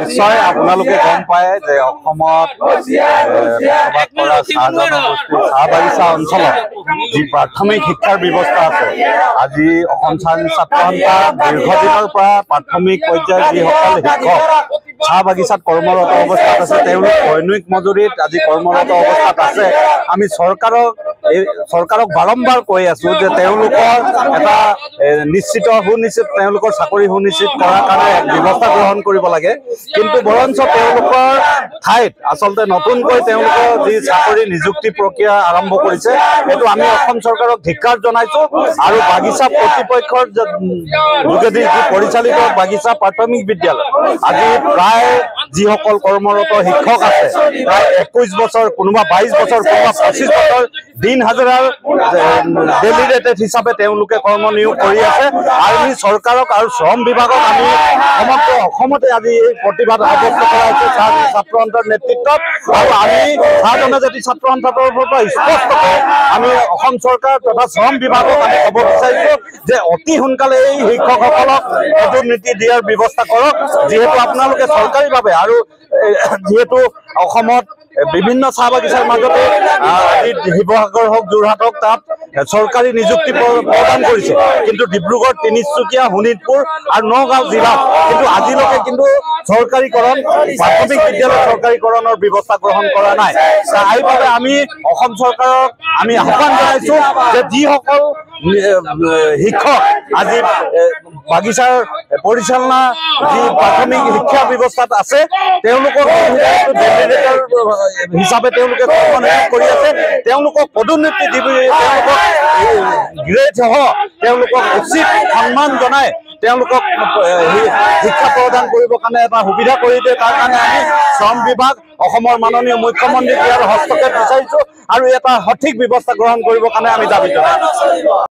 নিশ্চয় আপোনালোকে গম পায় যে অসমত বসবাস কৰা চাহ জনগোষ্ঠীৰ চাহ বাগিচা অঞ্চলত যি প্ৰাথমিক শিক্ষাৰ ব্যৱস্থা আছে, আজি অসম ছাত্ৰ সন্থা দীৰ্ঘদিনৰ পৰা প্ৰাথমিক পৰ্যায়ৰ যিসকল শিক্ষক চাহ বাগিচাত কৰ্মৰত অৱস্থাত আছে, তেওঁলোক দৈনিক মজুৰিত আজি কৰ্মৰত অৱস্থাত আছে। আমি চৰকাৰক বাৰম্বাৰ কৈ আছো যে তেওঁলোকৰ এটা সুনিশ্চিত তেওঁলোকৰ চাকৰি সুনিশ্চিত কৰাৰ কাৰণে ব্যৱস্থা গ্ৰহণ কৰিব লাগে। কিন্তু বৰঞ্চ তেওঁলোকৰ ঠাইত আচলতে নতুনকৈ তেওঁলোকৰ যি চাকৰি নিযুক্তি প্ৰক্ৰিয়া আৰম্ভ কৰিছে, এইটো আমি অসম চৰকাৰক ধিক্কাৰ জনাইছো। আৰু বাগিচা কৰ্তৃপক্ষৰ যোগেদি যি পৰিচালিত বাগিচা প্ৰাথমিক বিদ্যালয়, আজি প্ৰায় যিসকল কৰ্মৰত শিক্ষক আছে, প্ৰায় 21 বছৰ, কোনোবা 22 বছৰ, কোনোবা 25 বছৰ দিন হাজিৰাৰ ডেইলি ৰেটেড হিচাপে তেওঁলোকে কৰ্মনিয়োগ কৰি আছে। আৰু আমি চৰকাৰক আৰু শ্ৰম বিভাগক আমি সমগ্ৰ অসমতে আজি এই প্ৰতিবাদ সাব্যস্ত কৰা হৈছে ছাত্ৰ সন্থাৰ নেতৃত্বত। আৰু আমি চাহ জনজাতি ছাত্ৰ সন্থাৰ তৰফৰ পৰা স্পষ্টকৈ আমি অসম চৰকাৰ তথা শ্ৰম বিভাগক আমি ক'ব বিচাৰিছো যে অতি সোনকালে এই শিক্ষকসকলক পদোন্নতি দিয়াৰ ব্যৱস্থা কৰক, যিহেতু আপোনালোকে চৰকাৰীভাৱে আৰু যিহেতু অসমত বিভিন্ন চাহ বাগিচাৰ মাজতে শিৱসাগৰ হওক, যোৰহাট হওক, তাত চৰকাৰী নিযুক্তি প্ৰদান কৰিছে। কিন্তু ডিব্ৰুগড়, তিনিচুকীয়া, শোণিতপুৰ আৰু নগাঁও জিলাত কিন্তু আজিলৈকে কিন্তু চৰকাৰীকৰণ, প্ৰাথমিক বিদ্যালয় চৰকাৰীকৰণৰ ব্যৱস্থা গ্ৰহণ কৰা নাই। সেইবাবে আমি অসম চৰকাৰক আমি আহ্বান জনাইছো যে যিসকল শিক্ষক আজি বাগিচাৰ পৰিচালনা যি প্ৰাথমিক শিক্ষা ব্যৱস্থাত আছে, তেওঁলোকক হিচাপে তেওঁলোকে কৰ্মনিয়োগ কৰি আছে, তেওঁলোকক পদোন্নতি দি তেওঁলোকক গ্ৰেড সহ তেওঁলোকক উচিত সন্মান জনাই তেওঁলোকক শিক্ষা প্ৰদান কৰিবৰ কাৰণে এটা সুবিধা কৰি দিয়ে। তাৰ কাৰণে আমি শ্ৰম বিভাগ, অসমৰ মাননীয় মুখ্যমন্ত্ৰীক ইয়াৰ হস্তক্ষেপ বিচাৰিছো আৰু এটা সঠিক ব্যৱস্থা গ্ৰহণ কৰিবৰ কাৰণে আমি দাবী জনাইছো।